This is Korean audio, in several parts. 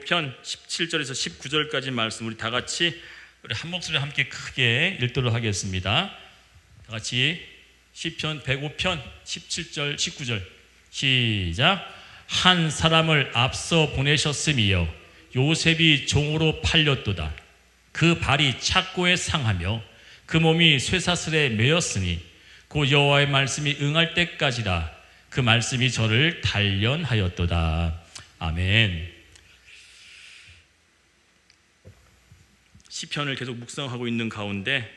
편 17절에서 19절까지 말씀 우리 다 같이 우리 한 목소리 함께 크게 읽도록 하겠습니다. 다 같이 시편 105편 17절 19절 시작. 한 사람을 앞서 보내셨음이여 요셉이 종으로 팔렸도다. 그 발이 착고에 상하며 그 몸이 쇠사슬에 매였으니 곧 여호와의 말씀이 응할 때까지라. 그 말씀이 저를 단련하였도다. 아멘. 시편을 계속 묵상하고 있는 가운데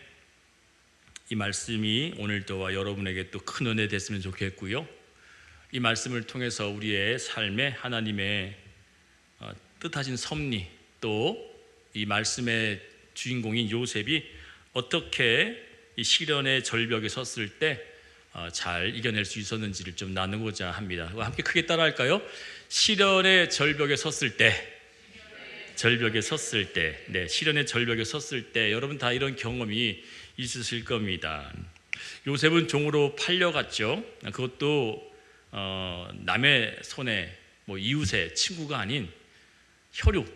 이 말씀이 오늘 저와 여러분에게 또 큰 은혜 됐으면 좋겠고요. 이 말씀을 통해서 우리의 삶에 하나님의 뜻하신 섭리, 또 이 말씀의 주인공인 요셉이 어떻게 이 시련의 절벽에 섰을 때 잘 이겨낼 수 있었는지를 좀 나누고자 합니다. 함께 크게 따라할까요? 시련의 절벽에 섰을 때, 절벽에 섰을 때, 시련의 절벽에 섰을 때 여러분 다 이런 경험이 있으실 겁니다. 요셉은 종으로 팔려갔죠. 그것도 남의 손에 이웃의 친구가 아닌 혈육,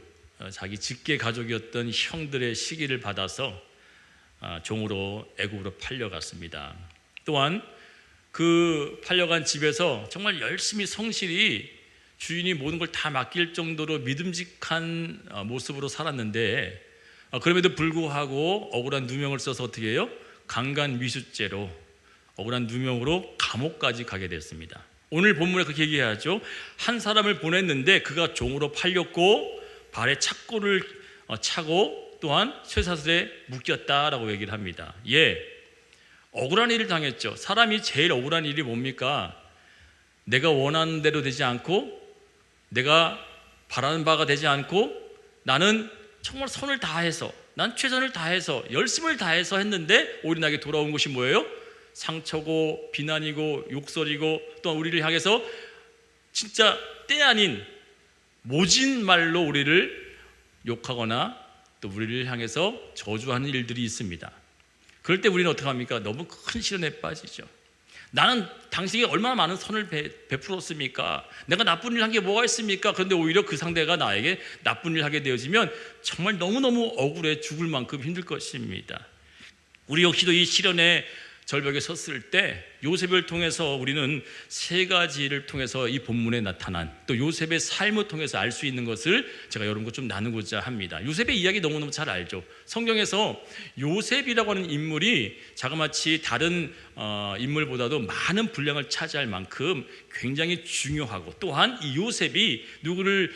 자기 직계 가족이었던 형들의 시기를 받아서 종으로 애국으로 팔려갔습니다. 또한 그 팔려간 집에서 정말 열심히 성실히 주인이 모든 걸 다 맡길 정도로 믿음직한 모습으로 살았는데 그럼에도 불구하고 억울한 누명을 써서 어떻게 해요? 강간미수죄로 억울한 누명으로 감옥까지 가게 됐습니다. 오늘 본문에 그렇게 얘기하죠. 한 사람을 보냈는데 그가 종으로 팔렸고 발에 착고를 차고 또한 쇠사슬에 묶였다라고 얘기를 합니다. 억울한 일을 당했죠. 사람이 제일 억울한 일이 뭡니까? 내가 원하는 대로 되지 않고 내가 바라는 바가 되지 않고 나는 정말 손을 다해서 난 최선을 다해서 열심을 다해서 했는데 오히려 나에게 돌아온 것이 뭐예요? 상처고 비난이고 욕설이고 또한 우리를 향해서 진짜 때 아닌 모진 말로 우리를 욕하거나 또 우리를 향해서 저주하는 일들이 있습니다. 그럴 때 우리는 어떻게 합니까? 너무 큰 시련에 빠지죠. 나는 당신에게 얼마나 많은 선을 베풀었습니까? 내가 나쁜 일 한 게 뭐가 있습니까? 그런데 오히려 그 상대가 나에게 나쁜 일 하게 되어지면 정말 너무너무 억울해 죽을 만큼 힘들 것입니다. 우리 역시도 이 시련의 절벽에 섰을 때 요셉을 통해서 우리는 세 가지를 통해서 이 본문에 나타난 또 요셉의 삶을 통해서 알 수 있는 것을 제가 여러분과 좀 나누고자 합니다. 요셉의 이야기 너무너무 잘 알죠. 성경에서 요셉이라고 하는 인물이 자그마치 다른 인물보다도 많은 분량을 차지할 만큼 굉장히 중요하고 또한 이 요셉이 누구를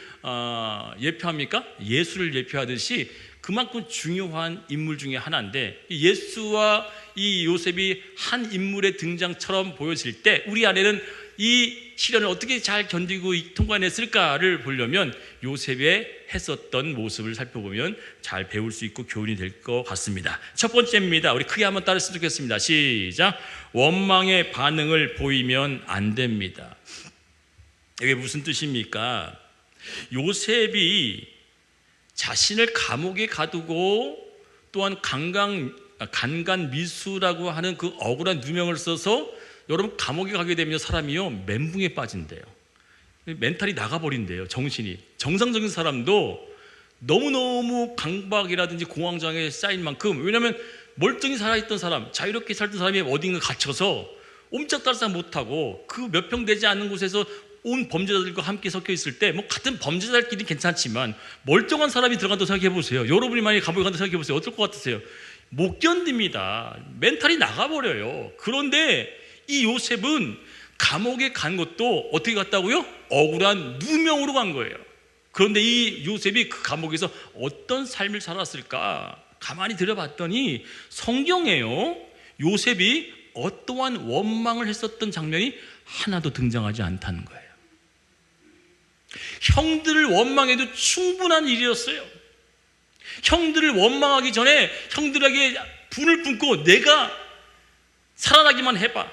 예표합니까? 예수를 예표하듯이 그만큼 중요한 인물 중에 하나인데 예수와 이 요셉이 한 인물의 등장처럼 보여질 때 우리 안에는 이 시련을 어떻게 잘 견디고 통과해냈을까를 보려면 요셉의 했었던 모습을 살펴보면 잘 배울 수 있고 교훈이 될 것 같습니다. 첫 번째입니다. 우리 크게 한번 따라했으면 좋겠습니다. 시작. 원망의 반응을 보이면 안 됩니다. 이게 무슨 뜻입니까? 요셉이 자신을 감옥에 가두고 또한 간간미수라고 하는 그 억울한 누명을 써서 여러분 감옥에 가게 되면 사람이요 멘붕에 빠진대요. 멘탈이 나가버린대요. 정신이. 정상적인 사람도 너무너무 강박이라든지 공황장애에 쌓인 만큼, 왜냐하면 멀쩡히 살아있던 사람, 자유롭게 살던 사람이 어딘가 갇혀서 옴짝달싹 못하고 그 몇 평 되지 않는 곳에서 온 범죄자들과 함께 섞여 있을 때 같은 범죄자들끼리 괜찮지만 멀쩡한 사람이 들어간다고 생각해 보세요. 여러분이 만약에 감옥에 간다고 생각해 보세요. 어떨 것 같으세요? 못 견딥니다. 멘탈이 나가버려요. 그런데 이 요셉은 감옥에 간 것도 어떻게 갔다고요? 억울한 누명으로 간 거예요. 그런데 이 요셉이 그 감옥에서 어떤 삶을 살았을까? 가만히 들여봤더니 성경에요 요셉이 어떠한 원망을 했었던 장면이 하나도 등장하지 않다는 거예요. 형들을 원망해도 충분한 일이었어요. 형들을 원망하기 전에 형들에게 분을 품고 내가 살아나기만 해봐.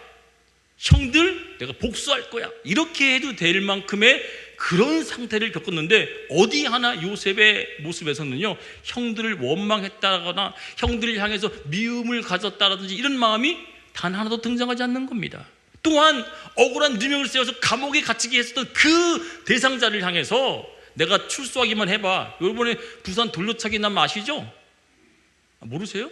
형들 내가 복수할 거야. 이렇게 해도 될 만큼의 그런 상태를 겪었는데 어디 하나 요셉의 모습에서는요 형들을 원망했다거나 형들을 향해서 미움을 가졌다라든지 이런 마음이 단 하나도 등장하지 않는 겁니다. 또한 억울한 누명을 세워서 감옥에 갇히게 했었던 그 대상자를 향해서 내가 출소하기만 해봐. 여러분의 부산 돌려차기 남 아시죠? 모르세요?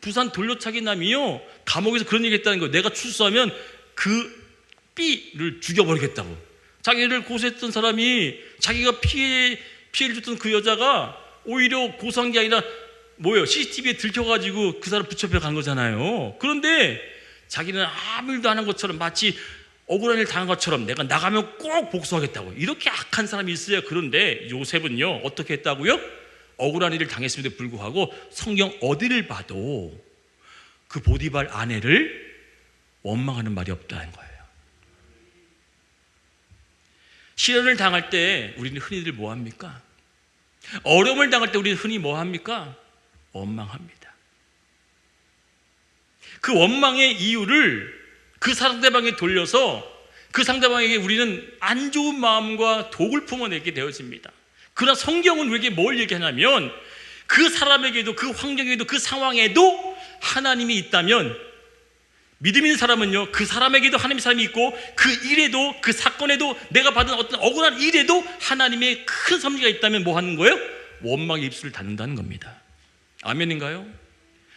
부산 돌려차기 남이요, 감옥에서 그런 얘기 했다는 거예요. 내가 출소하면 그 B를 죽여버리겠다고. 자기를 고소했던 사람이, 자기가 피해를 줬던 그 여자가 오히려 고소한 게 아니라 뭐예요? CCTV에 들켜가지고 그 사람 붙잡혀 간 거잖아요. 그런데 자기는 아무 일도 안 한 것처럼, 마치 억울한 일 당한 것처럼 내가 나가면 꼭 복수하겠다고. 이렇게 악한 사람이 있어요. 그런데 요셉은요, 어떻게 했다고요? 억울한 일을 당했음에도 불구하고 성경 어디를 봐도 그 보디발 아내를 원망하는 말이 없다는 거예요. 시련을 당할 때 우리는 흔히들 뭐 합니까? 어려움을 당할 때 우리는 흔히 뭐 합니까? 원망합니다. 그 원망의 이유를 그 상대방에 돌려서 그 상대방에게 우리는 안 좋은 마음과 독을 품어내게 되어집니다. 그러나 성경은 우리에게 뭘 얘기하냐면, 그 사람에게도, 그 환경에도, 그 상황에도 하나님이 있다면, 믿음 있는 사람은요, 그 사람에게도 하나님의 사람이 있고, 그 일에도, 그 사건에도, 내가 받은 어떤 억울한 일에도 하나님의 큰 섭리가 있다면 뭐 하는 거예요? 원망의 입술을 닫는다는 겁니다. 아멘인가요?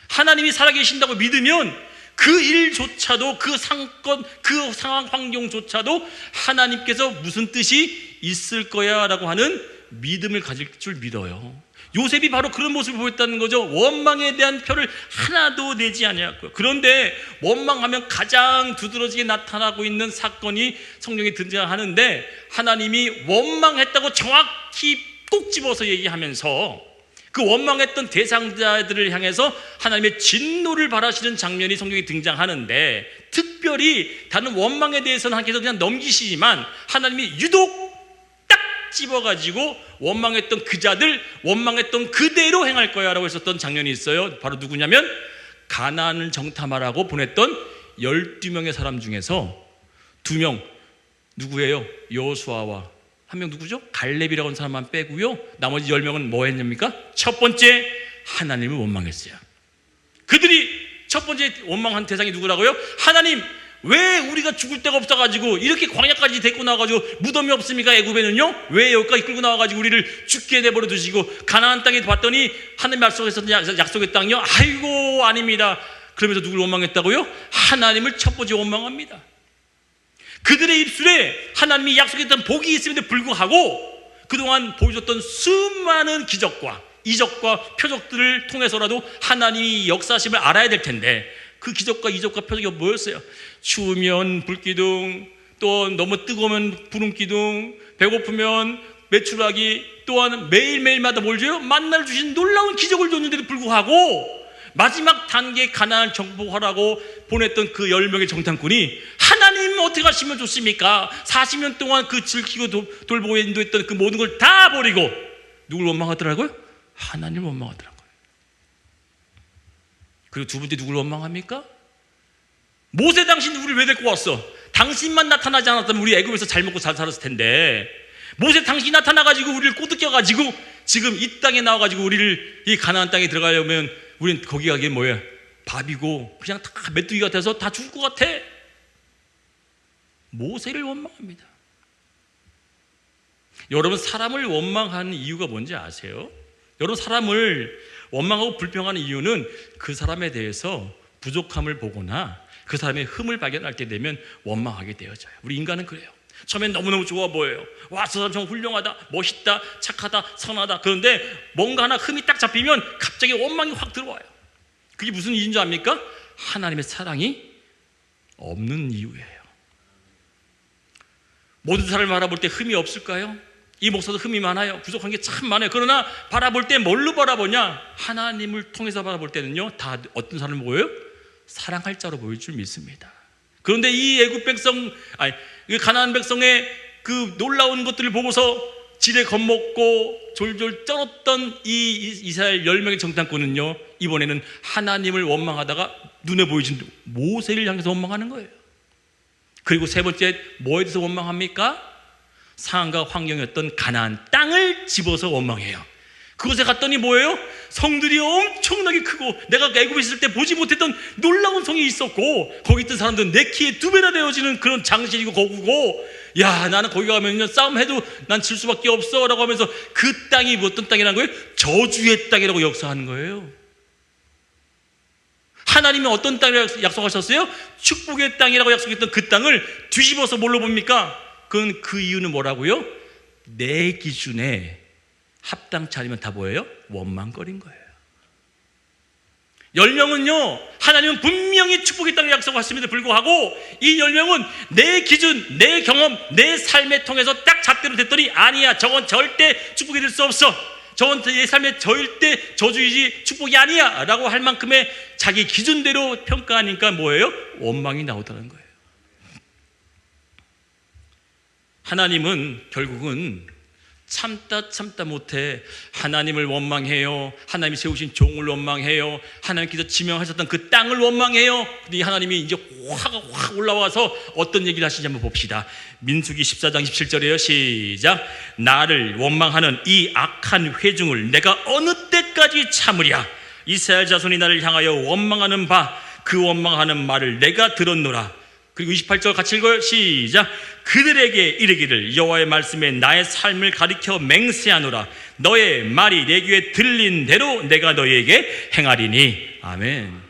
하나님이 살아계신다고 믿으면 그 일조차도, 그 사건, 그 상황 환경조차도 하나님께서 무슨 뜻이 있을 거야 라고 하는 믿음을 가질 줄 믿어요. 요셉이 바로 그런 모습을 보였다는 거죠. 원망에 대한 표를 하나도 내지 아니했고요. 그런데 원망하면 가장 두드러지게 나타나고 있는 사건이 성경에 등장하는데, 하나님이 원망했다고 정확히 꼭 집어서 얘기하면서 그 원망했던 대상자들을 향해서 하나님의 진노를 발하시는 장면이 성경에 등장하는데, 특별히 다른 원망에 대해서는 하나님께서 그냥 넘기시지만 하나님이 유독 딱 집어가지고 원망했던 그 자들, 원망했던 그대로 행할 거야 라고 했었던 장면이 있어요. 바로 누구냐면 가나안을 정탐하라고 보냈던 12명의 사람 중에서 2명, 누구예요? 여호수아와 한 명 누구죠? 갈렙이라고 하는 사람만 빼고요, 나머지 10명은 뭐 했습니까? 첫 번째, 하나님을 원망했어요. 그들이 첫 번째 원망한 대상이 누구라고요? 하나님, 왜 우리가 죽을 데가 없어가지고 이렇게 광야까지 데리고 나와가지고 무덤이 없습니까? 애굽에는요? 왜 여기까지 끌고 나와가지고 우리를 죽게 내버려 두시고 가나안 땅에 봤더니 하나님 약속했었던 약속의 땅이요? 아이고, 아닙니다. 그러면서 누굴 원망했다고요? 하나님을 첫 번째 원망합니다. 그들의 입술에 하나님이 약속했던 복이 있음에도 불구하고 그동안 보여줬던 수많은 기적과 이적과 표적들을 통해서라도 하나님이 역사심을 알아야 될 텐데, 그 기적과 이적과 표적이 뭐였어요? 추우면 불기둥, 또 너무 뜨거우면 구름기둥, 배고프면 메추라기, 또한 매일매일마다 뭘 줘요? 만나를 주신 놀라운 기적을 줬는데도 불구하고 마지막 단계 가나안 정복하라고 보냈던 그 10명의 정탐꾼이 하나님 어떻게 하시면 좋습니까? 40년 동안 그 지키고 돌보고 인도했던 그 모든 걸 다 버리고 누굴 원망하더라고요? 하나님을 원망하더라고요. 그리고 두 번째 누굴 원망합니까? 모세, 당신 우리를 왜 데리고 왔어? 당신만 나타나지 않았다면 우리 애굽에서 잘 먹고 잘 살았을 텐데, 모세 당신이 나타나가지고 우리를 꼬드겨가지고 지금 이 땅에 나와가지고 우리를 이 가나안 땅에 들어가려면 우린 거기 가기엔 뭐야? 밥이고 그냥 다 메뚜기 같아서 다 죽을 것 같아. 모세를 원망합니다. 여러분, 사람을 원망하는 이유가 뭔지 아세요? 여러분, 사람을 원망하고 불평하는 이유는 그 사람에 대해서 부족함을 보거나 그 사람의 흠을 발견할 때 되면 원망하게 되어져요. 우리 인간은 그래요. 처음엔 너무너무 좋아 보여요. 와, 저 사람 정말 훌륭하다, 멋있다, 착하다, 선하다. 그런데 뭔가 하나 흠이 딱 잡히면 갑자기 원망이 확 들어와요. 그게 무슨 이유인 줄 압니까? 하나님의 사랑이 없는 이유예요. 모든 사람을 바라볼 때 흠이 없을까요? 이 목사도 흠이 많아요. 부족한 게 참 많아요. 그러나 바라볼 때 뭘로 바라보냐? 하나님을 통해서 바라볼 때는요, 다 어떤 사람을 보여요? 사랑할 자로 보일 줄 믿습니다. 그런데 이 애굽 백성, 가나안 백성의 그 놀라운 것들을 보고서 지레 겁먹고 졸졸 쩔었던 이 이스라엘 10명의 정탐꾼은요, 이번에는 하나님을 원망하다가 눈에 보이신 모세를 향해서 원망하는 거예요. 그리고 세 번째, 뭐에 대해서 원망합니까? 상황과 환경이었던 가나안 땅을 집어서 원망해요. 그곳에 갔더니 뭐예요? 성들이 엄청나게 크고 내가 애굽에 있을 때 보지 못했던 놀라운 성이 있었고 거기 있던 사람들은 내 키에 2배나 되어지는 그런 장실이고 거구고 야 나는 거기 가면 싸움해도 난 질 수밖에 없어 라고 하면서 그 땅이 어떤 땅이라는 거예요? 저주의 땅이라고 역사하는 거예요. 하나님이 어떤 땅이라고 약속하셨어요? 축복의 땅이라고 약속했던 그 땅을 뒤집어서 뭘로 봅니까? 그 이유는 뭐라고요? 내 기준에 합당치 않으면 다 뭐예요? 원망거린 거예요. 10명은요 하나님은 분명히 축복의 땅을 약속하셨음에도 불구하고 이 10명은 내 기준, 내 경험, 내 삶에 통해서 딱 잣대로 됐더니 아니야 저건 절대 축복이 될 수 없어, 저건 내 삶에 절대 저주이지 축복이 아니야 라고 할 만큼의 자기 기준대로 평가하니까 뭐예요? 원망이 나오더라는 거예요. 하나님은 결국은 참다 못해 하나님을 원망해요. 하나님이 세우신 종을 원망해요. 하나님께서 지명하셨던 그 땅을 원망해요. 근데 하나님이 이제 화가 확 올라와서 어떤 얘기를 하시는지 한번 봅시다. 민수기 14장 17절이에요. 시작. 나를 원망하는 이 악한 회중을 내가 어느 때까지 참으랴. 이스라엘 자손이 나를 향하여 원망하는 바 그 원망하는 말을 내가 들었노라. 그리고 28절 같이 읽어요. 시작. 그들에게 이르기를 여호와의 말씀에 나의 삶을 가리켜 맹세하노라. 너의 말이 내 귀에 들린 대로 내가 너희에게 행하리니. 아멘.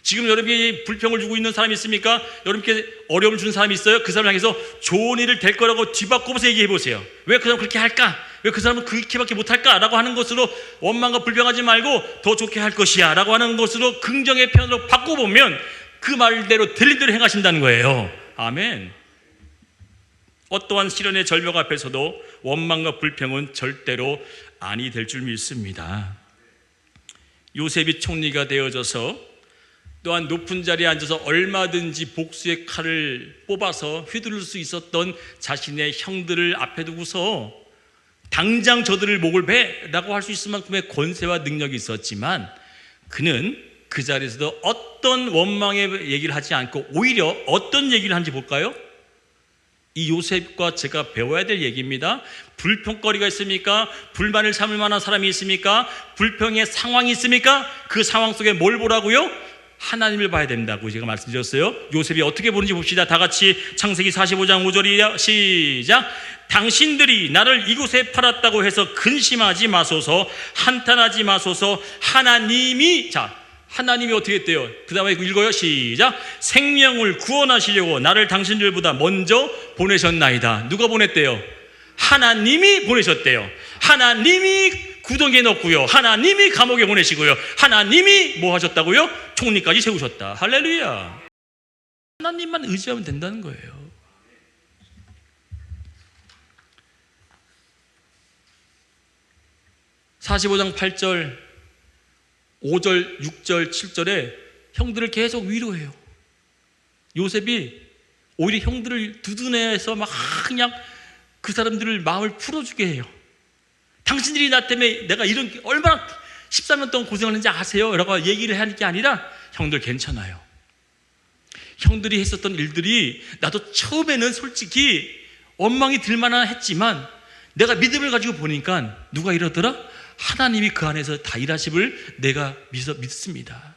지금 여러분이 불평을 주고 있는 사람이 있습니까? 여러분께 어려움을 주는 사람이 있어요? 그 사람을 향해서 좋은 일을 될 거라고 뒤바꿔서 얘기해 보세요. 왜 그 사람 그렇게 할까? 왜 그 사람은 그렇게밖에 못할까? 라고 하는 것으로 원망과 불평하지 말고 더 좋게 할 것이야 라고 하는 것으로 긍정의 편으로 바꿔보면 그 말대로 들린 대로 행하신다는 거예요. 아멘. 어떠한 시련의 절벽 앞에서도 원망과 불평은 절대로 아니 될 줄 믿습니다. 요셉이 총리가 되어져서 또한 높은 자리에 앉아서 얼마든지 복수의 칼을 뽑아서 휘두를 수 있었던 자신의 형들을 앞에 두고서 당장 저들을 목을 베라고 할 수 있을 만큼의 권세와 능력이 있었지만 그는 그 자리에서도 어떤 원망의 얘기를 하지 않고 오히려 어떤 얘기를 하는지 볼까요? 이 요셉과 제가 배워야 될 얘기입니다. 불평거리가 있습니까? 불만을 삼을 만한 사람이 있습니까? 불평의 상황이 있습니까? 그 상황 속에 뭘 보라고요? 하나님을 봐야 된다고 제가 말씀드렸어요. 요셉이 어떻게 보는지 봅시다. 다 같이 창세기 45장 5절이야. 시작. 당신들이 나를 이곳에 팔았다고 해서 근심하지 마소서, 한탄하지 마소서. 하나님이 어떻게 했대요? 그 다음에 읽어요. 시작. 생명을 구원하시려고 나를 당신들보다 먼저 보내셨나이다. 누가 보냈대요? 하나님이 보내셨대요. 하나님이 구덩이에 넣었고요. 하나님이 감옥에 보내시고요. 하나님이 뭐 하셨다고요? 총리까지 세우셨다. 할렐루야. 하나님만 의지하면 된다는 거예요. (45장 8절) 5절, 6절, 7절에 형들을 계속 위로해요. 요셉이 오히려 형들을 두둔해서 막 그냥 그 사람들을 마음을 풀어주게 해요. 당신들이 나 때문에 내가 이런 얼마나 13년 동안 고생하는지 아세요? 라고 얘기를 하는 게 아니라 형들 괜찮아요. 형들이 했었던 일들이 나도 처음에는 솔직히 원망이 들만한 했지만 내가 믿음을 가지고 보니까 누가 이러더라? 하나님이 그 안에서 다 일하심을 내가 믿습니다.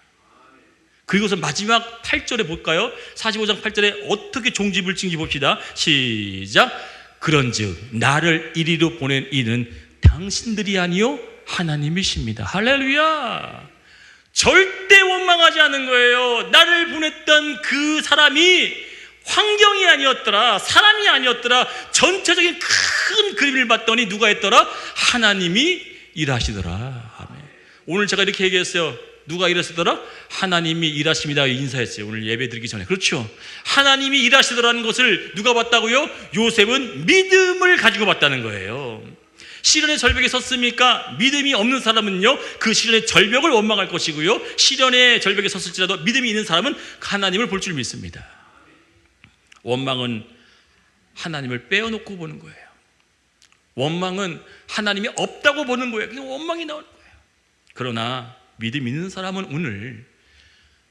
그리고서 마지막 8절에 볼까요? 45장 8절에 어떻게 종집을 찍는지 봅시다. 시작. 그런즉 나를 이리로 보낸 이는 당신들이 아니요 하나님이십니다. 할렐루야. 절대 원망하지 않는 거예요. 나를 보냈던 그 사람이 환경이 아니었더라, 사람이 아니었더라, 전체적인 큰 그림을 봤더니 누가 했더라? 하나님이 일하시더라. 아멘. 오늘 제가 이렇게 얘기했어요. 누가 일하시더라? 하나님이 일하십니다. 인사했어요. 오늘 예배 드리기 전에. 그렇죠. 하나님이 일하시더라는 것을 누가 봤다고요? 요셉은 믿음을 가지고 봤다는 거예요. 시련의 절벽에 섰습니까? 믿음이 없는 사람은요, 그 시련의 절벽을 원망할 것이고요, 시련의 절벽에 섰을지라도 믿음이 있는 사람은 하나님을 볼 줄 믿습니다. 원망은 하나님을 빼어놓고 보는 거예요. 원망은 하나님이 없다고 보는 거예요. 그냥 원망이 나오는 거예요. 그러나 믿음 있는 사람은 오늘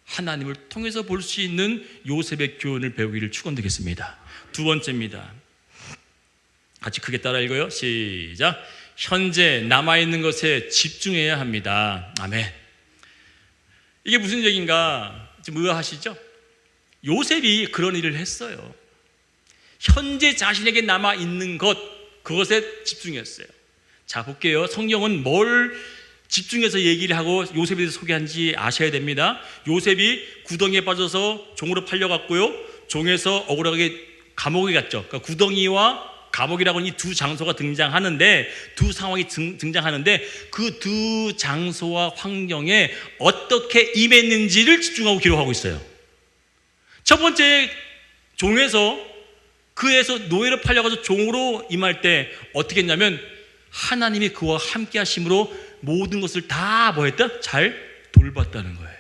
하나님을 통해서 볼 수 있는 요셉의 교훈을 배우기를 축원드리겠습니다. 두 번째입니다. 같이 크게 따라 읽어요. 시작. 현재 남아있는 것에 집중해야 합니다. 아멘. 이게 무슨 얘기인가 좀 의아하시죠? 요셉이 그런 일을 했어요. 현재 자신에게 남아있는 것, 그것에 집중했어요. 자, 볼게요. 성경은 뭘 집중해서 얘기를 하고 요셉에 대해서 소개한지 아셔야 됩니다. 요셉이 구덩이에 빠져서 종으로 팔려갔고요, 종에서 억울하게 감옥에 갔죠. 그러니까 구덩이와 감옥이라고 하는 이 두 장소가 등장하는데, 두 상황이 등장하는데 그 두 장소와 환경에 어떻게 임했는지를 집중하고 기록하고 있어요. 첫 번째, 종에서 그에서 노예로 팔려가서 종으로 임할 때 어떻게 했냐면 하나님이 그와 함께 하심으로 모든 것을 다 뭐했다? 잘 돌봤다는 거예요.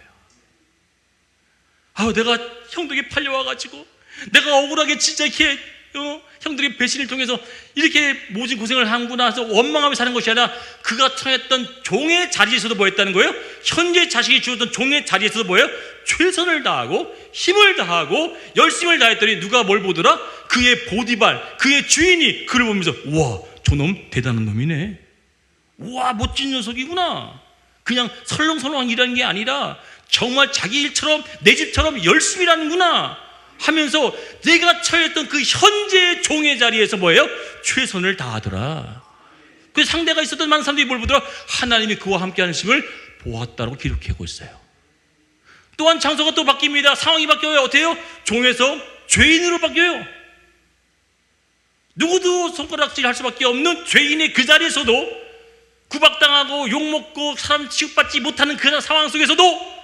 내가 형들에게 팔려와가지고 내가 억울하게 진짜 이렇게 형들의 배신을 통해서 이렇게 모진 고생을 하고 나서 원망하며 사는 것이 아니라 그가 처했던 종의 자리에서도 뭐 했다는 거예요? 현재 자식이 주었던 종의 자리에서도 뭐예요? 최선을 다하고 힘을 다하고 열심을 다했더니 누가 뭘 보더라? 그의 보디발, 그의 주인이 그를 보면서 우와, 저놈 대단한 놈이네, 우와 멋진 녀석이구나, 그냥 설렁설렁 일하는 게 아니라 정말 자기 일처럼 내 집처럼 열심히 일하는구나 하면서 내가 처했던 그 현재의 종의 자리에서 뭐예요? 최선을 다하더라. 그 상대가 있었던 많은 사람들이 뭘 보더라? 하나님이 그와 함께 하심을 보았다고 기록하고 있어요. 또한 장소가 또 바뀝니다. 상황이 바뀌어요. 어때요? 종에서 죄인으로 바뀌어요. 누구도 손가락질 할 수밖에 없는 죄인의 그 자리에서도, 구박당하고 욕먹고 사람 취급받지 못하는 그 상황 속에서도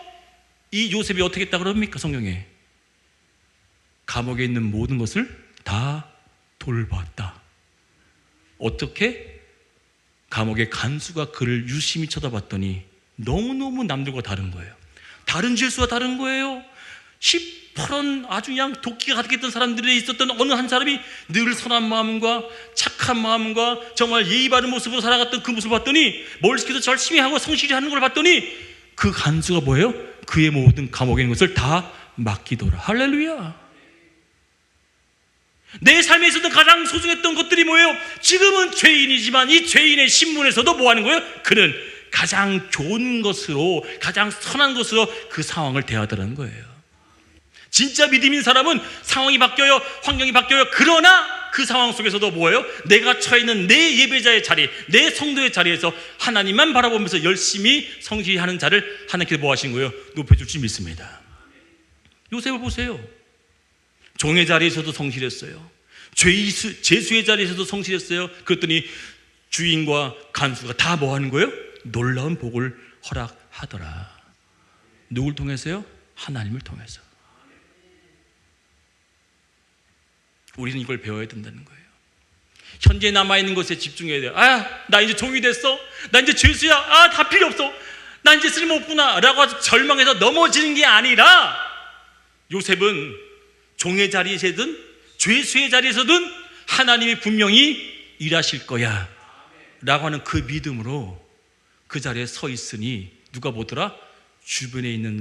이 요셉이 어떻게 했다고 합니까? 성경에 감옥에 있는 모든 것을 다 돌봤다. 어떻게? 감옥의 간수가 그를 유심히 쳐다봤더니 너무너무 남들과 다른 거예요. 다른 질서와 다른 거예요. 시퍼런 아주 그냥 도끼가 가득했던 사람들에 있었던 어느 한 사람이 늘 선한 마음과 착한 마음과 정말 예의 바른 모습으로 살아갔던 그 모습을 봤더니, 뭘 시켜도 열심히 하고 성실히 하는 걸 봤더니 그 간수가 뭐예요? 그의 모든 감옥에 있는 것을 다 맡기더라. 할렐루야. 내 삶에 있었던 가장 소중했던 것들이 뭐예요? 지금은 죄인이지만 이 죄인의 신분에서도 뭐 하는 거예요? 그는 가장 좋은 것으로, 가장 선한 것으로 그 상황을 대하더라는 거예요. 진짜 믿음인 사람은 상황이 바뀌어요, 환경이 바뀌어요. 그러나 그 상황 속에서도 뭐예요? 내가 처해 있는 내 예배자의 자리, 내 성도의 자리에서 하나님만 바라보면서 열심히 성실히 하는 자를 하나님께서 뭐 하신 거예요? 높여줄 줄 믿습니다. 요셉을 보세요. 종의 자리에서도 성실했어요. 죄수의 자리에서도 성실했어요. 그랬더니 주인과 간수가 다 뭐 하는 거예요? 놀라운 복을 허락하더라. 누굴 통해서요? 하나님을 통해서. 우리는 이걸 배워야 된다는 거예요. 현재 남아있는 것에 집중해야 돼요. 나 이제 종이 됐어, 나 이제 죄수야, 다 필요 없어, 나 이제 쓸모없구나 라고 절망해서 넘어지는 게 아니라, 요셉은 종의 자리에서든 죄수의 자리에서든 하나님이 분명히 일하실 거야 라고 하는 그 믿음으로 그 자리에 서 있으니 누가 보더라? 주변에 있는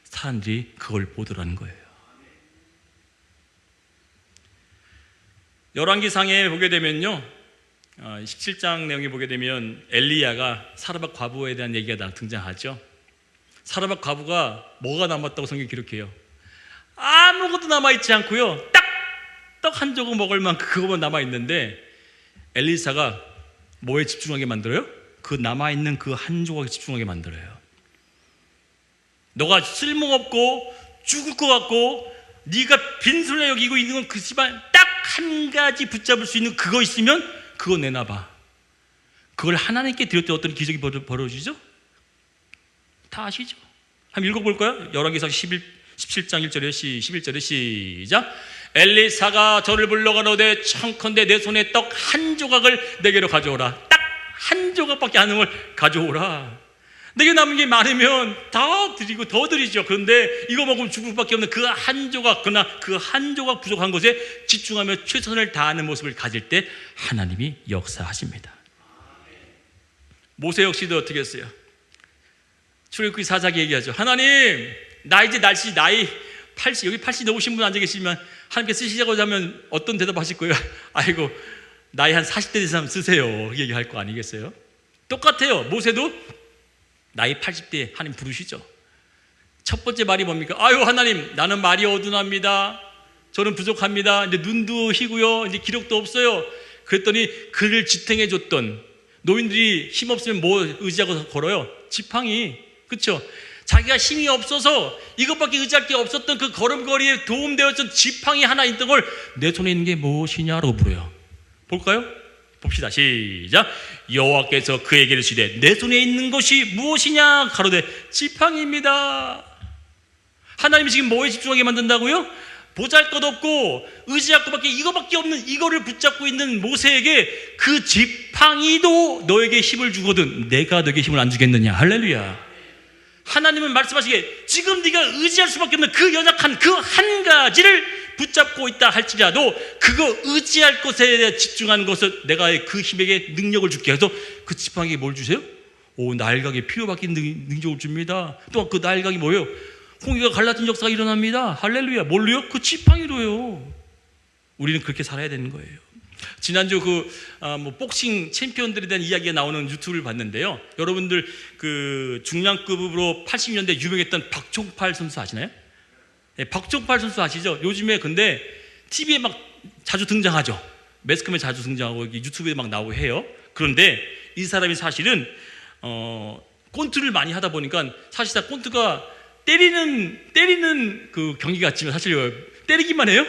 사람들이 그걸 보더라는 거예요. 열왕기상에 보게 되면요, 17장 내용에 보게 되면 엘리야가 사르밧 과부에 대한 얘기가 등장하죠. 사르밧 과부가 뭐가 남았다고 성경이 기록해요? 아무것도 남아있지 않고요, 딱 떡 한 조각 먹을 만큼 그것만 남아있는데 엘리사가 뭐에 집중하게 만들어요? 그 남아있는 그 한 조각에 집중하게 만들어요. 너가 쓸모없고 죽을 것 같고 네가 빈손에 여기고 있는 건 그지만 딱 한 가지 붙잡을 수 있는 그거 있으면 그거 내놔봐. 그걸 하나님께 드릴 때 어떤 기적이 벌어지죠? 다 아시죠? 한번 읽어볼까요? 열왕기상 17장 1절에 11절에 시작. 엘리사가 저를 불러가노되 청컨대 내 손에 떡 한 조각을 내게로 가져오라. 딱 한 조각밖에 안 남은 걸 가져오라. 내게 남은 게 많으면 더 드리고 더 드리죠. 그런데 이거 먹으면 죽을 수밖에 없는 그 한 조각, 그러나 그 한 조각 부족한 것에 집중하며 최선을 다하는 모습을 가질 때 하나님이 역사하십니다. 모세 역시도 어떻게 했어요? 출애굽기 4장에 얘기하죠. 하나님, 나 이제 나이 80, 여기 80 넘으신 분 앉아 계시면 하나님께 쓰시자고 하면 어떤 대답 하실 거예요? 아이고, 나이 한 40대 된 사람 쓰세요. 얘기할 거 아니겠어요? 똑같아요. 모세도 나이 80대에 하나님 부르시죠. 첫 번째 말이 뭡니까? 아유 하나님, 나는 말이 어둔합니다. 저는 부족합니다. 이제 눈도 희고요. 이제 기력도 없어요. 그랬더니 그를 지탱해 줬던 노인들이 힘없으면 뭐 의지하고 걸어요? 지팡이. 그렇죠? 자기가 힘이 없어서 이것밖에 의지할 게 없었던 그 걸음걸이에 도움되었던 지팡이 하나 있던 걸 내 손에 있는 게 무엇이냐라고 물어요. 볼까요? 봅시다. 시작. 여호와께서 그에게 이르시되 내 손에 있는 것이 무엇이냐? 가로되 지팡이입니다. 하나님이 지금 뭐에 집중하게 만든다고요? 보잘것없고 의지할 것밖에 이거밖에 없는 이거를 붙잡고 있는 모세에게 그 지팡이도 너에게 힘을 주거든 내가 너에게 힘을 안 주겠느냐. 할렐루야. 하나님은 말씀하시기에 지금 네가 의지할 수밖에 없는 그 연약한 그 한 가지를 붙잡고 있다 할지라도 그거 의지할 것에 집중하는 것을 내가 그 힘에게 능력을 줄게 해서 그 지팡이에 뭘 주세요? 날강에 피로받기 능력을 줍니다. 또 그 날강이 뭐예요? 홍해가 갈라진 역사가 일어납니다. 할렐루야. 뭘로요? 그 지팡이로요. 우리는 그렇게 살아야 되는 거예요. 지난주 복싱 챔피언들에 대한 이야기가 나오는 유튜브를 봤는데요. 여러분들 그 중량급으로 80년대 유명했던 박종팔 선수 아시나요? 네, 박종팔 선수 아시죠? 요즘에 근데 TV에 막 자주 등장하죠. 매스컴에 자주 등장하고 유튜브에 막 나오고 해요. 그런데 이 사람이 사실은 꼰투를 많이 하다 보니까 사실상 꼰투가 때리는 그 경기 같지만 사실 때리기만 해요.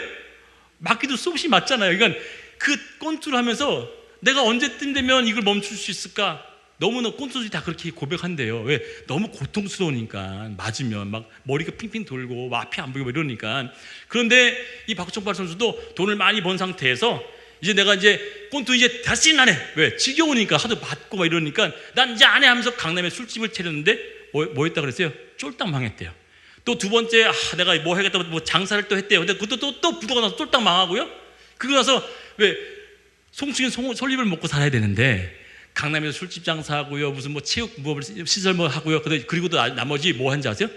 맞기도 수없이 맞잖아요. 그러니까 그 꼰투를 하면서 내가 언제쯤 되면 이걸 멈출 수 있을까? 너무나 꼰투들이 다 그렇게 고백한대요. 왜? 너무 고통스러우니까 맞으면 막 머리가 핑핑 돌고 앞이 안 보이고 이러니까. 그런데 이 박종팔 선수도 돈을 많이 번 상태에서 이제 내가 이제 꼰투 이제 다시는 안 해. 왜? 지겨우니까 하도 맞고 막 이러니까 난 이제 안 해 하면서 강남에 술집을 차렸는데 뭐 했다 그랬어요? 쫄딱 망했대요. 또 두 번째 내가 뭐 해야겠다고 뭐 장사를 또 했대요. 근데 그것도 또 부도가 나서 쫄딱 망하고요. 그러고 나서 왜 송충이 솔잎을 먹고 살아야 되는데 강남에서 술집 장사하고요. 무슨 뭐 체육 시설 뭐 하고요. 그리고 또 나머지 뭐 한지 아세요?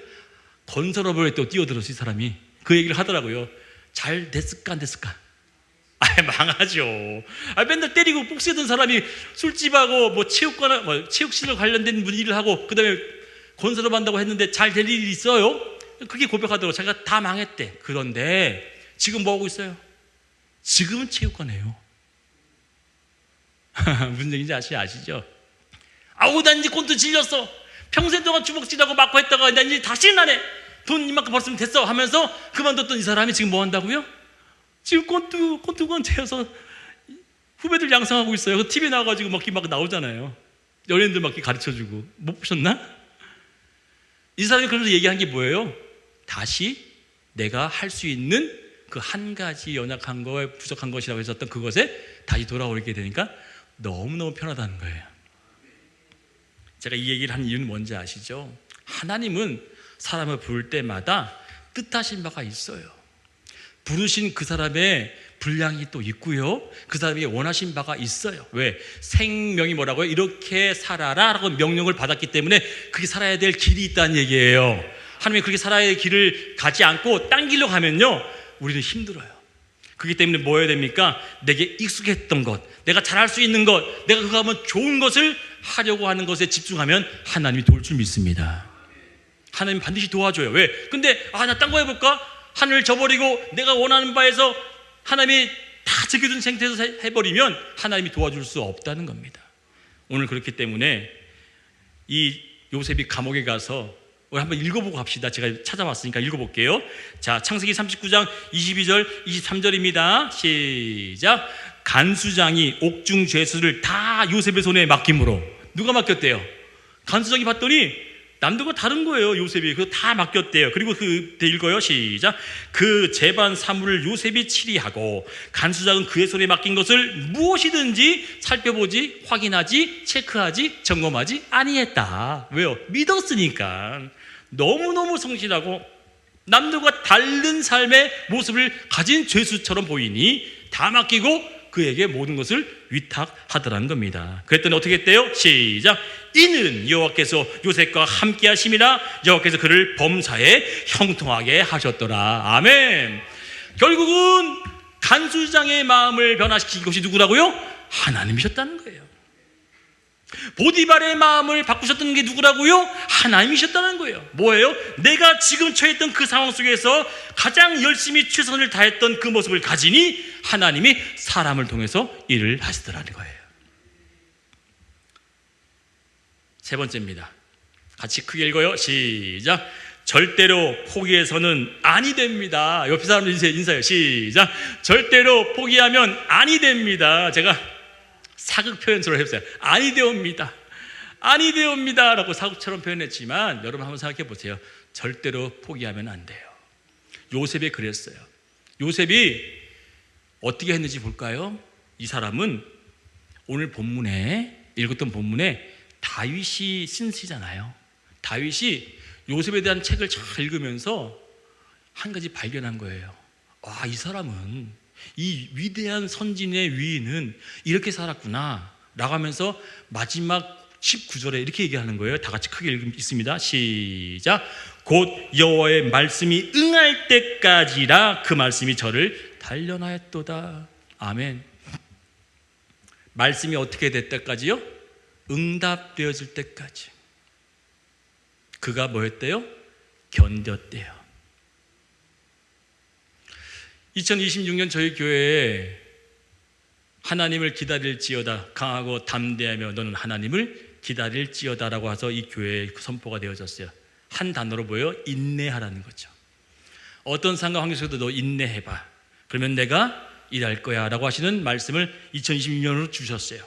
건설업을 또 뛰어들었어 이 사람이. 그 얘기를 하더라고요. 잘 됐을까 안 됐을까? 망하죠. 맨날 때리고 복수했던 사람이 술집하고 뭐 체육관 뭐 체육시설 관련된 일을 하고 그다음에 건설업 한다고 했는데 잘 될 일이 있어요? 그게 고백하더라고. 자기가 다 망했대. 그런데 지금 뭐 하고 있어요? 지금은 체육관이에요. 무슨 얘기인지 아시죠? 난 이제 꼰투 질렸어. 평생 동안 주먹질하고 맞고 했다가 난 이제 다시는 안 해. 돈 이만큼 벌었으면 됐어 하면서 그만뒀던 이 사람이 지금 뭐 한다고요? 지금 꼰투관 채워서 후배들 양성하고 있어요. 그 TV에 나와가지고 막 나오잖아요. 연예인들 막 가르쳐주고. 못 보셨나? 이 사람이 그래서 얘기한 게 뭐예요? 다시 내가 할 수 있는 그 한 가지 연약한 거에 부족한 것이라고 했었던 그것에 다시 돌아오게 되니까 너무너무 편하다는 거예요. 제가 이 얘기를 한 이유는 뭔지 아시죠? 하나님은 사람을 부를 때마다 뜻하신 바가 있어요. 부르신 그 사람의 분량이 또 있고요. 그 사람이 원하신 바가 있어요. 왜? 생명이 뭐라고요? 이렇게 살아라 라고 명령을 받았기 때문에 그게 살아야 될 길이 있다는 얘기예요. 하나님이 그렇게 살아야 될 길을 가지 않고 딴 길로 가면요 우리는 힘들어요. 그렇기 때문에 뭐 해야 됩니까? 내게 익숙했던 것, 내가 잘할 수 있는 것, 내가 그거 하면 좋은 것을 하려고 하는 것에 집중하면 하나님이 도울 줄 믿습니다. 하나님 반드시 도와줘요. 왜? 근데 나 딴 거 해볼까? 하늘을 저버리고 내가 원하는 바에서 하나님이 다 지켜준 상태에서 해버리면 하나님이 도와줄 수 없다는 겁니다. 오늘 그렇기 때문에 이 요셉이 감옥에 가서 한번 읽어보고 갑시다. 제가 찾아봤으니까 읽어볼게요. 자, 창세기 39장 22절 23절입니다. 시작. 간수장이 옥중 죄수를 다 요셉의 손에 맡김으로. 누가 맡겼대요? 간수장이 봤더니 남들과 다른 거예요. 요셉이. 그거 다 맡겼대요. 그리고 그때 읽어요. 시작. 그 재반 사물을 요셉이 치리하고 간수장은 그의 손에 맡긴 것을 무엇이든지 살펴보지, 확인하지, 체크하지, 점검하지 아니했다. 왜요? 믿었으니까. 너무너무 성실하고 남들과 다른 삶의 모습을 가진 죄수처럼 보이니 다 맡기고 그에게 모든 것을 위탁하더라는 겁니다. 그랬더니 어떻게 했대요? 시작. 이는 여호와께서 요셉과 함께 하심이라 여호와께서 그를 범사에 형통하게 하셨더라. 아멘. 결국은 간수장의 마음을 변화시킨 것이 누구라고요? 하나님이셨다는 거예요. 보디발의 마음을 바꾸셨던 게 누구라고요? 하나님이셨다는 거예요. 뭐예요? 내가 지금 처했던 그 상황 속에서 가장 열심히 최선을 다했던 그 모습을 가지니 하나님이 사람을 통해서 일을 하시더라는 거예요. 세 번째입니다. 같이 크게 읽어요. 시작. 절대로 포기해서는 아니 됩니다. 옆에 사람 인사해요. 시작. 절대로 포기하면 아니 됩니다. 제가 사극 표현처럼 해보세요. 아니 되옵니다. 아니 되옵니다 라고 사극처럼 표현했지만 여러분 한번 생각해 보세요. 절대로 포기하면 안 돼요. 요셉이 그랬어요. 요셉이 어떻게 했는지 볼까요? 이 사람은 오늘 본문에 읽었던 본문에 다윗이 쓴 시잖아요. 다윗이 요셉에 대한 책을 잘 읽으면서 한 가지 발견한 거예요. 아, 이 사람은 이 위대한 선진의 위인은 이렇게 살았구나 라고 하면서 마지막 19절에 이렇게 얘기하는 거예요. 다 같이 크게 읽습니다. 시작. 곧 여호와의 말씀이 응할 때까지라 그 말씀이 저를 단련하였도다. 아멘. 말씀이 어떻게 될 때까지요? 응답되어질 때까지. 그가 뭐였대요? 견뎠대요. 2026년 저희 교회에 하나님을 기다릴지어다 강하고 담대하며 너는 하나님을 기다릴지어다라고 해서 이 교회에 선포가 되어졌어요. 한 단어로 뭐예요? 인내하라는 거죠. 어떤 상황 환경 속에도 너 인내해봐. 그러면 내가 일할 거야 라고 하시는 말씀을 2026년으로 주셨어요.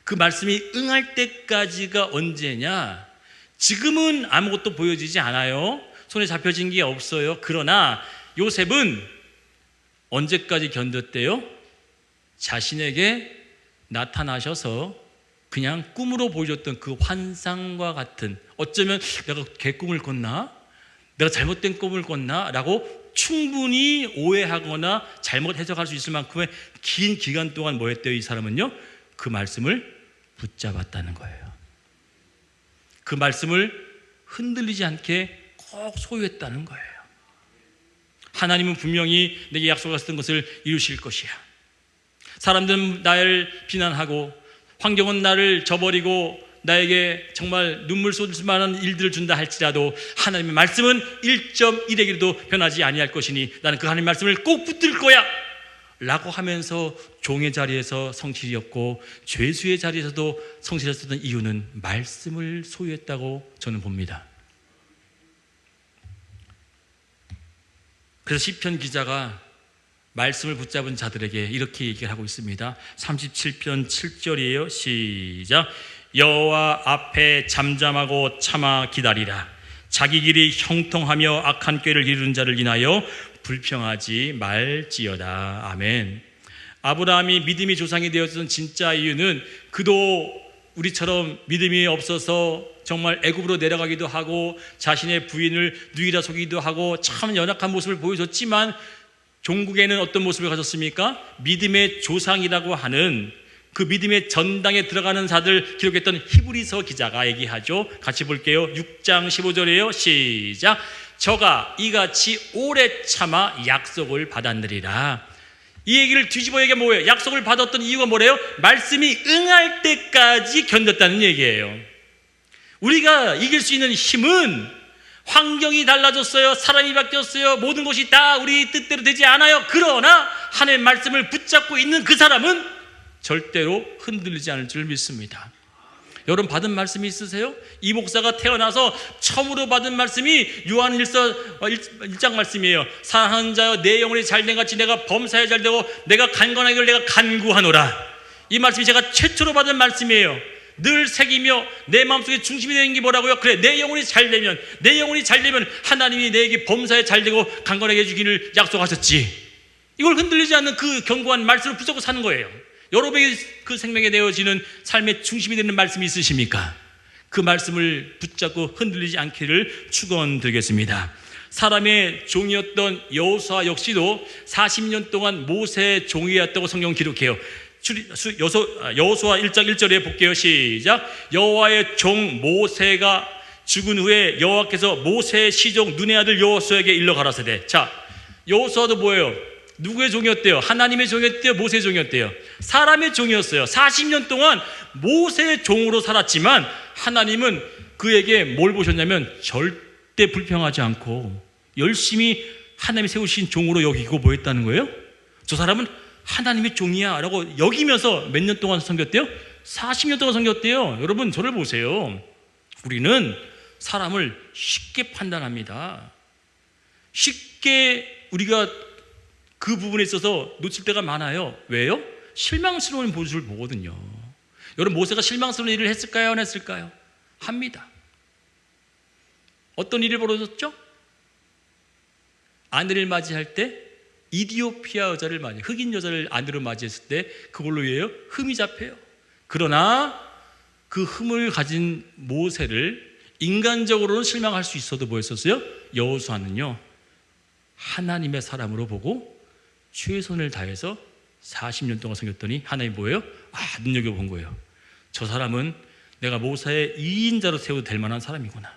그 말씀이 응할 때까지가 언제냐? 지금은 아무것도 보여지지 않아요. 손에 잡혀진 게 없어요. 그러나 요셉은 언제까지 견뎠대요? 자신에게 나타나셔서 그냥 꿈으로 보여줬던 그 환상과 같은, 어쩌면 내가 개꿈을 꿨나? 내가 잘못된 꿈을 꿨나? 라고 충분히 오해하거나 잘못 해석할 수 있을 만큼의 긴 기간 동안 뭐 했대요? 이 사람은요? 그 말씀을 붙잡았다는 거예요. 그 말씀을 흔들리지 않게 꼭 소유했다는 거예요. 하나님은 분명히 내게 약속하셨던 것을 이루실 것이야. 사람들은 나를 비난하고 환경은 나를 저버리고 나에게 정말 눈물 쏟을 만한 일들을 준다 할지라도 하나님의 말씀은 1.1에게도 변하지 아니할 것이니 나는 그 하나님의 말씀을 꼭 붙들 거야 라고 하면서 종의 자리에서 성실이었고 죄수의 자리에서도 성실했었던 이유는 말씀을 소유했다고 저는 봅니다. 그래서 시편 기자가 말씀을 붙잡은 자들에게 이렇게 얘기를 하고 있습니다. 37편 7절이에요. 시작. 여호와 앞에 잠잠하고 참아 기다리라. 자기 길이 형통하며 악한 꾀를 이루는 자를 인하여 불평하지 말지어다. 아멘. 아브라함이 믿음의 조상이 되었던 진짜 이유는 그도 우리처럼 믿음이 없어서 정말 애굽으로 내려가기도 하고 자신의 부인을 누이라 속이기도 하고 참 연약한 모습을 보여줬지만 종국에는 어떤 모습을 가졌습니까? 믿음의 조상이라고 하는 그 믿음의 전당에 들어가는 자들 기록했던 히브리서 기자가 얘기하죠. 같이 볼게요. 6장 15절이에요. 시작. 저가 이같이 오래 참아 약속을 받았느리라. 이 얘기를 뒤집어 얘기하면 뭐예요? 약속을 받았던 이유가 뭐래요? 말씀이 응할 때까지 견뎠다는 얘기예요. 우리가 이길 수 있는 힘은 환경이 달라졌어요. 사람이 바뀌었어요. 모든 것이 다 우리 뜻대로 되지 않아요. 그러나 하나님의 말씀을 붙잡고 있는 그 사람은 절대로 흔들리지 않을 줄 믿습니다. 여러분 받은 말씀이 있으세요? 이 목사가 태어나서 처음으로 받은 말씀이 요한일서 1장 말씀이에요. 사랑하는 자여 내 영혼이 잘된 같이 내가 범사에 잘되고 내가 간건하기를 내가 간구하노라. 이 말씀이 제가 최초로 받은 말씀이에요. 늘 새기며 내 마음속에 중심이 되는 게 뭐라고요? 그래, 내 영혼이 잘되면 하나님이 내게 범사에 잘되고 강건하게 해주기를 약속하셨지. 이걸 흔들리지 않는 그 견고한 말씀을 붙잡고 사는 거예요. 여러분의 그 생명에 내어지는 삶의 중심이 되는 말씀이 있으십니까? 그 말씀을 붙잡고 흔들리지 않기를 축원드리겠습니다. 사람의 종이었던 여호수아 역시도 40년 동안 모세의 종이었다고 성경 기록해요. 여호수아 1장 1절에 볼게요. 시작. 여호와의 종 모세가 죽은 후에 여호와께서 모세의 시종 눈의 아들 여호수아에게 일러 가라사대. 자, 여호수아도 뭐예요? 누구의 종이었대요? 하나님의 종이었대요? 모세의 종이었대요? 사람의 종이었어요. 40년 동안 모세의 종으로 살았지만 하나님은 그에게 뭘 보셨냐면 절대 불평하지 않고 열심히 하나님이 세우신 종으로 여기고 뭐 했다는 거예요? 저 사람은 하나님의 종이야 라고 여기면서 몇 년 동안 섬겼대요? 40년 동안 섬겼대요. 여러분 저를 보세요. 우리는 사람을 쉽게 판단합니다. 쉽게 우리가 그 부분에 있어서 놓칠 때가 많아요. 왜요? 실망스러운 모습을 보거든요. 여러분 모세가 실망스러운 일을 했을까요? 안 했을까요? 합니다. 어떤 일이 벌어졌죠? 아내를 맞이할 때 이디오피아 여자를 흑인 여자를 아내로 맞이했을 때 그걸로 해요 흠이 잡혀요. 그러나 그 흠을 가진 모세를 인간적으로는 실망할 수 있어도 뭐였었어요? 여호수아는요 하나님의 사람으로 보고 최선을 다해서 40년 동안 섬겼더니 하나님이 뭐예요? 눈여겨본 거예요. 저 사람은 내가 모세의 2인자로 세워도 될 만한 사람이구나.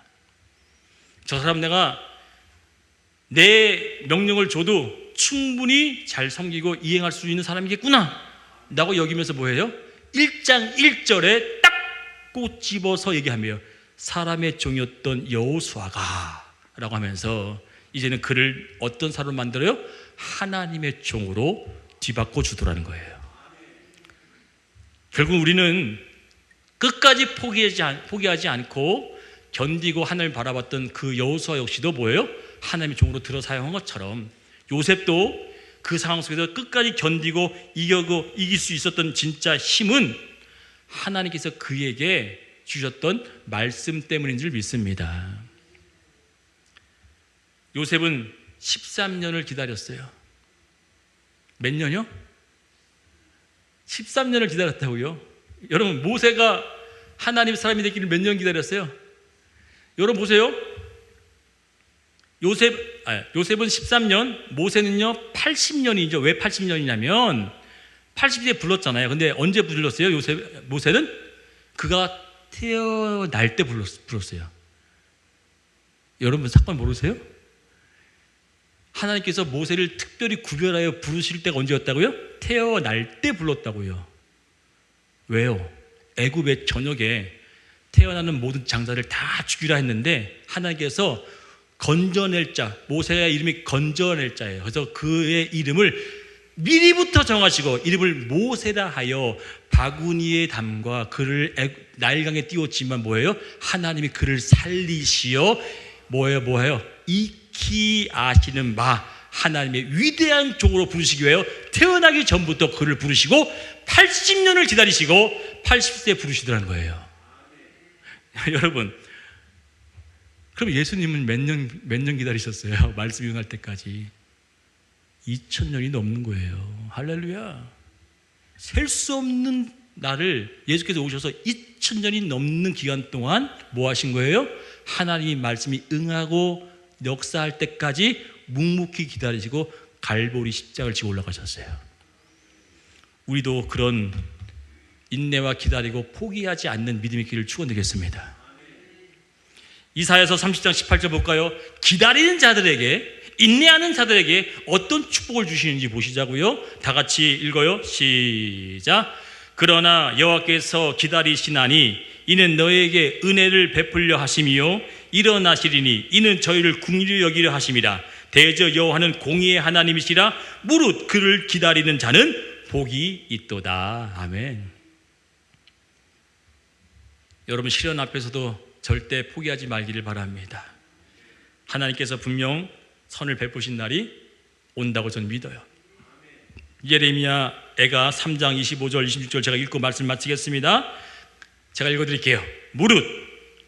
저 사람 내가 내 명령을 줘도 충분히 잘 섬기고 이행할 수 있는 사람이겠구나 라고 여기면서 뭐예요? 1장 1절에 딱 꼬집어서 얘기하며 사람의 종이었던 여호수아가 라고 하면서 이제는 그를 어떤 사람으로 만들어요? 하나님의 종으로 뒤바꿔 주더라는 거예요. 결국 우리는 끝까지 포기하지 않고 견디고 하나님을 바라봤던 그 여호수아 역시도 뭐예요? 하나님의 종으로 들어 사용한 것처럼 요셉도 그 상황 속에서 끝까지 견디고 이길 수 있었던 진짜 힘은 하나님께서 그에게 주셨던 말씀 때문인 줄 믿습니다. 요셉은 13년을 기다렸어요. 몇 년이요? 13년을 기다렸다고요? 여러분 모세가 하나님의 사람이 되기를 몇 년 기다렸어요? 여러분 보세요. 요셉은 13년, 모세는요 80년이죠. 왜 80년이냐면 80세에 불렀잖아요. 근데 언제 불렀어요? 모세는 그가 태어날 때 불렀어요. 여러분 사건 모르세요? 하나님께서 모세를 특별히 구별하여 부르실 때가 언제였다고요? 태어날 때 불렀다고요. 왜요? 애굽의 전역에 태어나는 모든 장자를 다 죽이라 했는데 하나님께서 건져낼 자, 모세의 이름이 건져낼 자예요. 그래서 그의 이름을 미리부터 정하시고 이름을 모세라 하여 바구니에 담과 그를 나일강에 띄웠지만 뭐예요? 하나님이 그를 살리시어 뭐예요? 익히 아시는 바 하나님의 위대한 종으로 부르시기 위하여 태어나기 전부터 그를 부르시고 80년을 기다리시고 80세에 부르시더라는 거예요. 여러분 그럼 예수님은 몇 년 기다리셨어요? 말씀 이행할 때까지 2000년이 넘는 거예요. 할렐루야. 셀 수 없는 날을 예수께서 오셔서 2000년이 넘는 기간 동안 뭐 하신 거예요? 하나님의 말씀이 응하고 역사할 때까지 묵묵히 기다리시고 갈보리 십자가를 지고 올라가셨어요. 우리도 그런 인내와 기다리고 포기하지 않는 믿음의 길을 축원드리겠습니다. 이사야서 30장 18절 볼까요? 기다리는 자들에게, 인내하는 자들에게 어떤 축복을 주시는지 보시자고요. 다 같이 읽어요. 시작. 그러나 여호와께서 기다리시나니 이는 너에게 은혜를 베풀려 하심이요 일어나시리니 이는 저희를 긍휼히 여기려 하심이라. 대저 여호와는 공의의 하나님이시라. 무릇 그를 기다리는 자는 복이 있도다. 아멘. 여러분 시련 앞에서도 절대 포기하지 말기를 바랍니다. 하나님께서 분명 선을 베푸신 날이 온다고 저는 믿어요. 예레미야가 3장 25절 26절 제가 읽고 말씀 마치겠습니다. 제가 읽어드릴게요. 무릇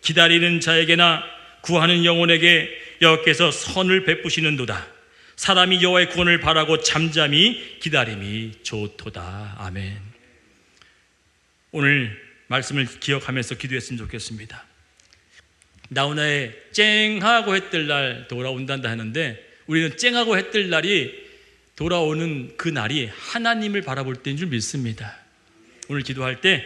기다리는 자에게나 구하는 영혼에게 여호와께서 선을 베푸시는도다. 사람이 여호와의 구원을 바라고 잠잠히 기다림이 좋도다. 아멘. 오늘 말씀을 기억하면서 기도했으면 좋겠습니다. 나훈아의 쨍하고 해뜰 날 돌아온단다 하는데 우리는 쨍하고 해뜰 날이 돌아오는 그 날이 하나님을 바라볼 때인 줄 믿습니다. 오늘 기도할 때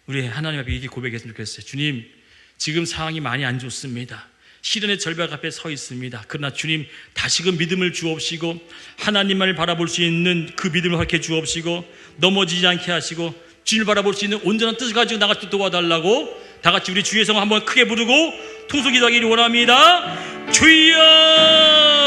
우리 하나님 앞에 이렇게 고백했으면 좋겠어요. 주님, 지금 상황이 많이 안 좋습니다. 시련의 절벽 앞에 서 있습니다. 그러나 주님 다시금 믿음을 주옵시고 하나님만을 바라볼 수 있는 그 믿음을 허락해 주옵시고 넘어지지 않게 하시고 주님을 바라볼 수 있는 온전한 뜻을 가지고 나갈 수 도와달라고 다 같이 우리 주의 성 한번 크게 부르고 통성기도하기를 원합니다. 주여